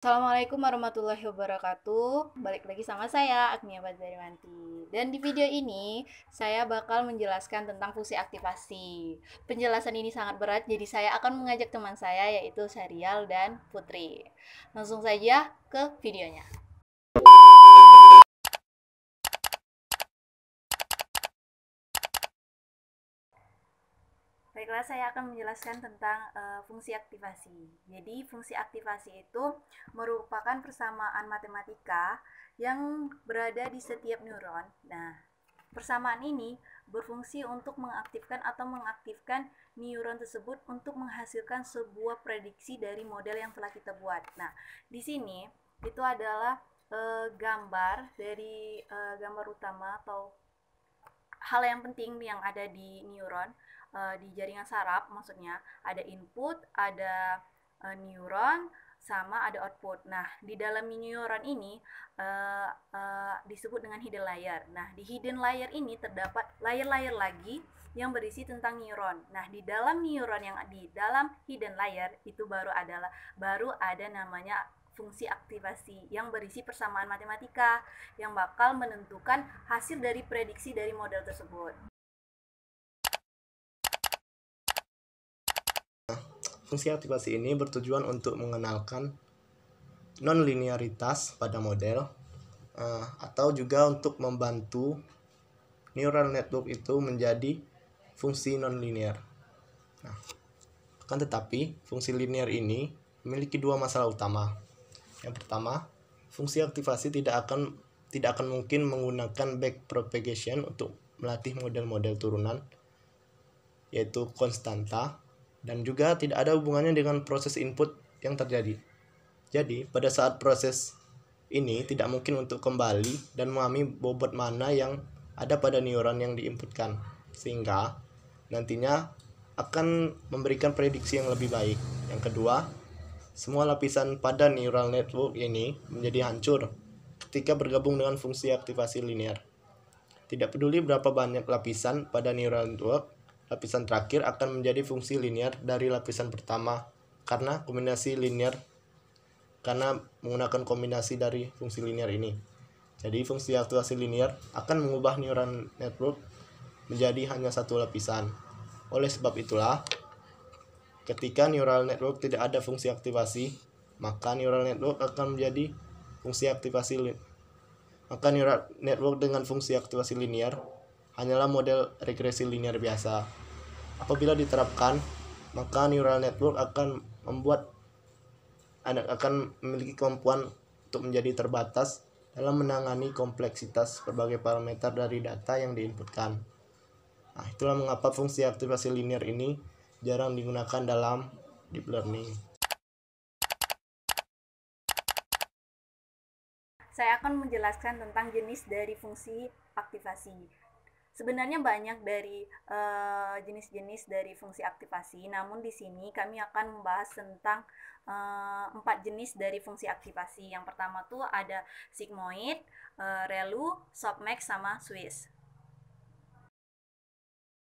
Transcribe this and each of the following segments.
Assalamualaikum warahmatullahi wabarakatuh. Balik lagi sama saya, Agnia Bazariwanti. Dan di video ini, saya bakal menjelaskan tentang fungsi aktivasi. Penjelasan ini sangat berat, jadi saya akan mengajak teman saya, yaitu Syarial dan Putri. Langsung saja ke videonya. Baiklah, saya akan menjelaskan tentang fungsi aktivasi. Jadi, fungsi aktivasi itu merupakan persamaan matematika yang berada di setiap neuron. Nah, persamaan ini berfungsi untuk mengaktifkan atau mengaktifkan neuron tersebut untuk menghasilkan sebuah prediksi dari model yang telah kita buat. Nah, di sini itu adalah gambar dari gambar utama atau hal yang penting yang ada di neuron, di jaringan saraf maksudnya. Ada input, ada neuron, sama ada output. Nah, di dalam neuron ini disebut dengan hidden layer. Nah, di hidden layer ini terdapat layer-layer lagi yang berisi tentang neuron. Nah, di dalam neuron yang di dalam hidden layer itu baru ada namanya fungsi aktivasi yang berisi persamaan matematika yang bakal menentukan hasil dari prediksi dari model tersebut. Fungsi aktivasi ini bertujuan untuk mengenalkan non-linearitas pada model atau juga untuk membantu neural network itu menjadi fungsi non-linear. Nah, akan tetapi fungsi linear ini memiliki dua masalah utama. Yang pertama, fungsi aktivasi tidak akan mungkin menggunakan backpropagation untuk melatih model-model turunan, yaitu konstanta, dan juga tidak ada hubungannya dengan proses input yang terjadi. Jadi, pada saat proses ini tidak mungkin untuk kembali dan memahami bobot mana yang ada pada neuron yang diinputkan, sehingga nantinya akan memberikan prediksi yang lebih baik. Yang kedua, semua lapisan pada neural network ini menjadi hancur ketika bergabung dengan fungsi aktivasi linear. Tidak peduli berapa banyak lapisan pada neural network, lapisan terakhir akan menjadi fungsi linear dari lapisan pertama karena menggunakan kombinasi dari fungsi linear ini. Jadi fungsi aktivasi linear akan mengubah neural network menjadi hanya satu lapisan. Oleh sebab itulah, ketika neural network tidak ada fungsi aktivasi, maka neural network akan menjadi fungsi aktivasi maka neural network dengan fungsi aktivasi linear hanyalah model regresi linear biasa. Apabila diterapkan, maka neural network akan memiliki kemampuan untuk menjadi terbatas dalam menangani kompleksitas berbagai parameter dari data yang diinputkan. Nah, itulah mengapa fungsi aktivasi linear ini jarang digunakan dalam deep learning. Saya akan menjelaskan tentang jenis dari fungsi aktivasi. Sebenarnya banyak dari jenis-jenis dari fungsi aktivasi, namun di sini kami akan membahas tentang 4 jenis dari fungsi aktivasi. Yang pertama tuh ada sigmoid, ReLU, softmax, sama Swiss.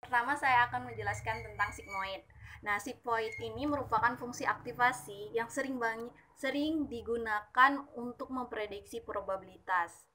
Pertama saya akan menjelaskan tentang sigmoid. Nah, sigmoid ini merupakan fungsi aktivasi yang sering digunakan untuk memprediksi probabilitas.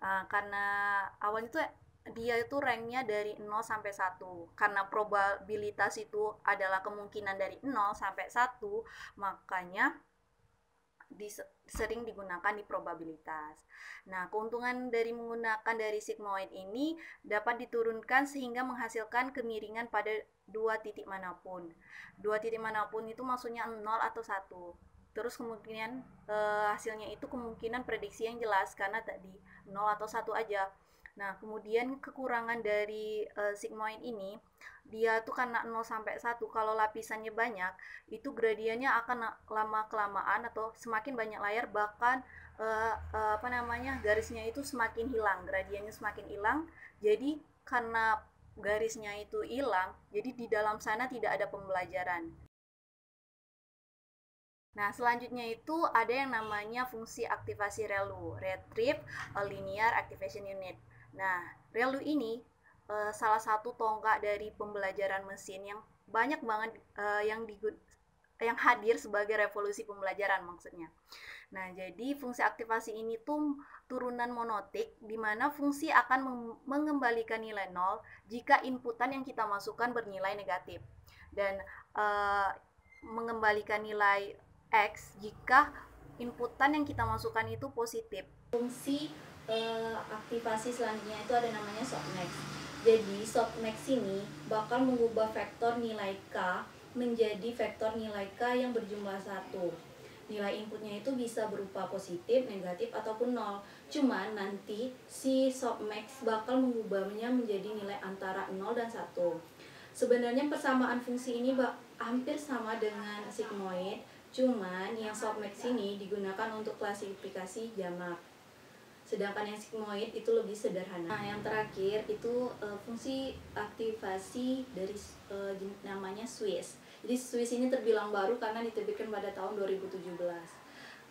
Karena awalnya itu dia itu ranknya dari 0 sampai 1. Karena probabilitas itu adalah kemungkinan dari 0 sampai 1, makanya sering digunakan di probabilitas. Nah, keuntungan dari menggunakan dari sigmoid ini dapat diturunkan sehingga menghasilkan kemiringan pada dua titik manapun. Dua titik manapun itu maksudnya 0 atau 1. Terus kemungkinan hasilnya itu kemungkinan prediksi yang jelas karena tadi 0 atau 1 aja. Nah, kemudian kekurangan dari sigmoid ini, dia tuh karena 0 sampai 1, kalau lapisannya banyak, itu gradiennya akan lama-kelamaan atau semakin banyak layar, bahkan garisnya itu semakin hilang, gradiennya semakin hilang. Jadi karena garisnya itu hilang, jadi di dalam sana tidak ada pembelajaran. Nah, selanjutnya itu ada yang namanya fungsi aktivasi ReLU, Retrieve Linear Activation Unit. Nah, ReLU ini salah satu tonggak dari pembelajaran mesin yang banyak banget yang hadir sebagai revolusi pembelajaran maksudnya. Nah, jadi fungsi aktivasi ini tuh turunan monotik di mana fungsi akan mengembalikan nilai 0 jika inputan yang kita masukkan bernilai negatif dan mengembalikan nilai X jika inputan yang kita masukkan itu positif. Fungsi aktivasi selanjutnya itu ada namanya softmax. Jadi softmax ini bakal mengubah vektor nilai K menjadi vektor nilai K yang berjumlah 1. Nilai inputnya itu bisa berupa positif, negatif, ataupun 0. Cuman nanti si softmax bakal mengubahnya menjadi nilai antara 0 dan 1. Sebenarnya persamaan fungsi ini hampir sama dengan sigmoid, cuman yang softmax ini digunakan untuk klasifikasi jamak. Sedangkan yang sigmoid itu lebih sederhana. Nah, yang terakhir itu fungsi aktivasi dari namanya Swiss. Jadi Swiss ini terbilang baru karena diterbitkan pada tahun 2017.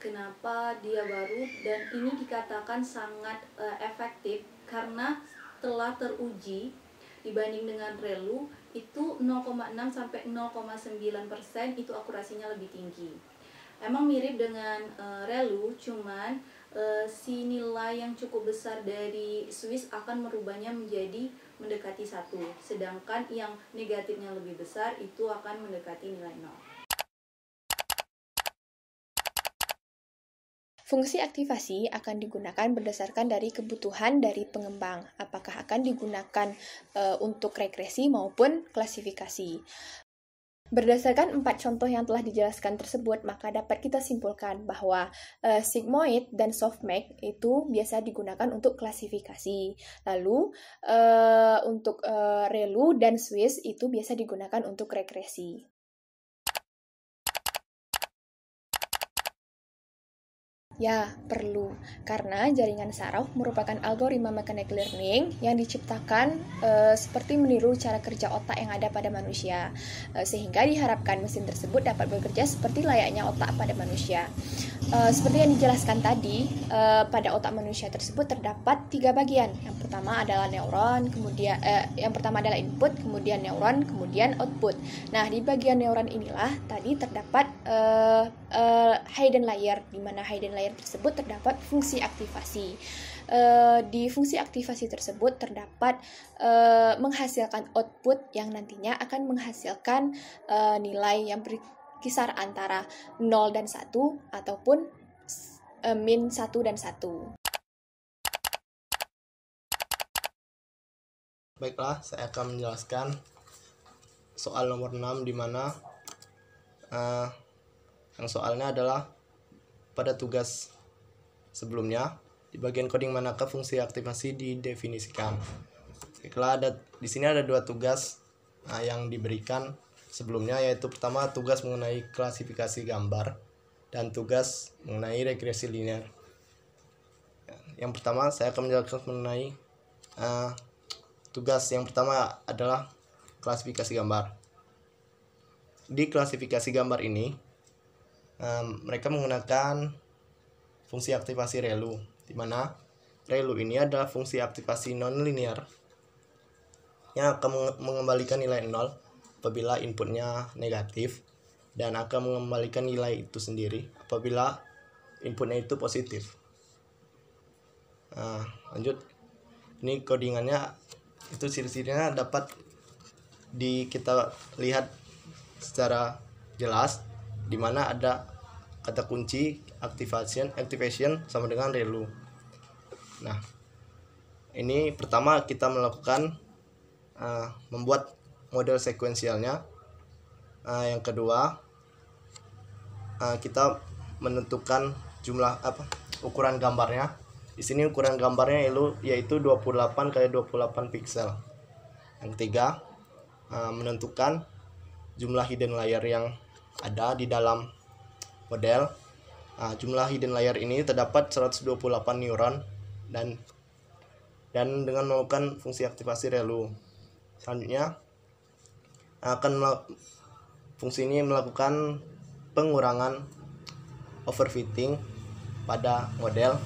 Kenapa dia baru? Dan ini dikatakan sangat efektif karena telah teruji dibanding dengan ReLU itu 0,6 sampai 0,9% itu akurasinya lebih tinggi. Emang mirip dengan ReLU, cuman si nilai yang cukup besar dari Swiss akan merubahnya menjadi mendekati 1, sedangkan yang negatifnya lebih besar itu akan mendekati nilai 0. Fungsi aktivasi akan digunakan berdasarkan dari kebutuhan dari pengembang, apakah akan digunakan untuk regresi maupun klasifikasi. Berdasarkan 4 contoh yang telah dijelaskan tersebut, maka dapat kita simpulkan bahwa sigmoid dan softmax itu biasa digunakan untuk klasifikasi. Lalu untuk ReLU dan Swiss itu biasa digunakan untuk regresi. Ya, perlu. Karena jaringan saraf merupakan algoritma mechanical learning yang diciptakan seperti meniru cara kerja otak yang ada pada manusia. Sehingga diharapkan mesin tersebut dapat bekerja seperti layaknya otak pada manusia. Seperti yang dijelaskan tadi, pada otak manusia tersebut terdapat 3 bagian. Yang pertama adalah neuron, kemudian yang pertama adalah input, kemudian neuron, kemudian output. Nah, di bagian neuron inilah tadi terdapat hidden layer, di mana hidden layer tersebut terdapat fungsi aktivasi. Di fungsi aktivasi tersebut terdapat menghasilkan output yang nantinya akan menghasilkan nilai yang berkisar antara 0 dan 1 ataupun min 1 dan 1. Baiklah, saya akan menjelaskan soal nomor 6 di mana yang soalnya adalah pada tugas sebelumnya di bagian coding manakah fungsi aktivasi didefinisikan. Baiklah, di sini ada 2 tugas yang diberikan sebelumnya, yaitu pertama tugas mengenai klasifikasi gambar dan tugas mengenai regresi linear. Yang pertama saya akan menjelaskan mengenai tugas yang pertama adalah klasifikasi gambar. Di klasifikasi gambar ini mereka menggunakan fungsi aktivasi ReLU, di mana ReLU ini adalah fungsi aktivasi non-linear yang akan mengembalikan nilai 0 apabila inputnya negatif dan akan mengembalikan nilai itu sendiri apabila inputnya itu positif. Lanjut, ini codingannya itu ciri-cirinya dapat kita lihat secara jelas, di mana ada kata kunci activation sama dengan ReLU. Nah, ini pertama kita melakukan membuat model sekuensialnya. Yang kedua kita menentukan ukuran gambarnya. Di sini ukuran gambarnya yaitu 28 x 28 piksel. Yang ketiga menentukan jumlah hidden layer yang ada di dalam model. Jumlah hidden layer ini terdapat 128 neuron dan dengan melakukan fungsi aktivasi ReLU. Selanjutnya fungsi ini melakukan pengurangan overfitting pada model.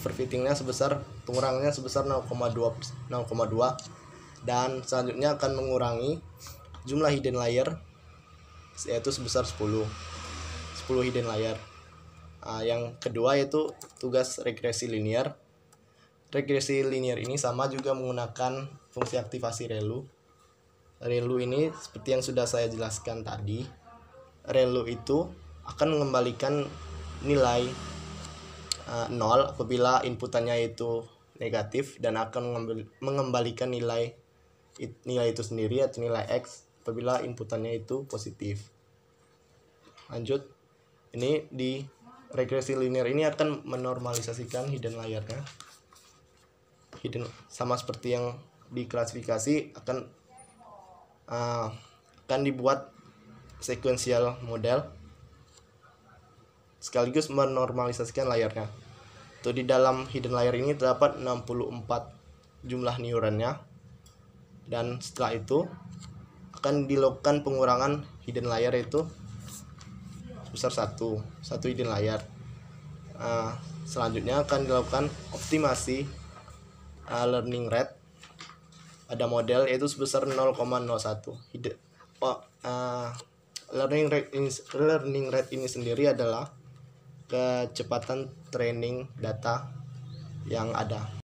Pengurangannya sebesar 0,2 dan selanjutnya akan mengurangi jumlah hidden layer yaitu sebesar 10 hidden layer. Yang kedua yaitu tugas regresi linear. Regresi linear ini sama juga menggunakan fungsi aktivasi ReLU. ReLU ini seperti yang sudah saya jelaskan tadi, ReLU itu akan mengembalikan nilai 0 apabila inputannya itu negatif, dan akan mengembalikan nilai itu sendiri atau nilai X apabila inputannya itu positif. Lanjut, ini di regresi linear ini akan menormalisasikan hidden layernya. Sama seperti yang di klasifikasi, akan dibuat sequential model sekaligus menormalisasikan layarnya. Tuh, di dalam hidden layer ini terdapat 64 jumlah neuronnya, dan setelah itu akan dilakukan pengurangan hidden layer itu sebesar satu hidden layer. Selanjutnya akan dilakukan optimasi learning rate pada model, yaitu sebesar 0,01. Learning rate ini sendiri adalah kecepatan training data yang ada.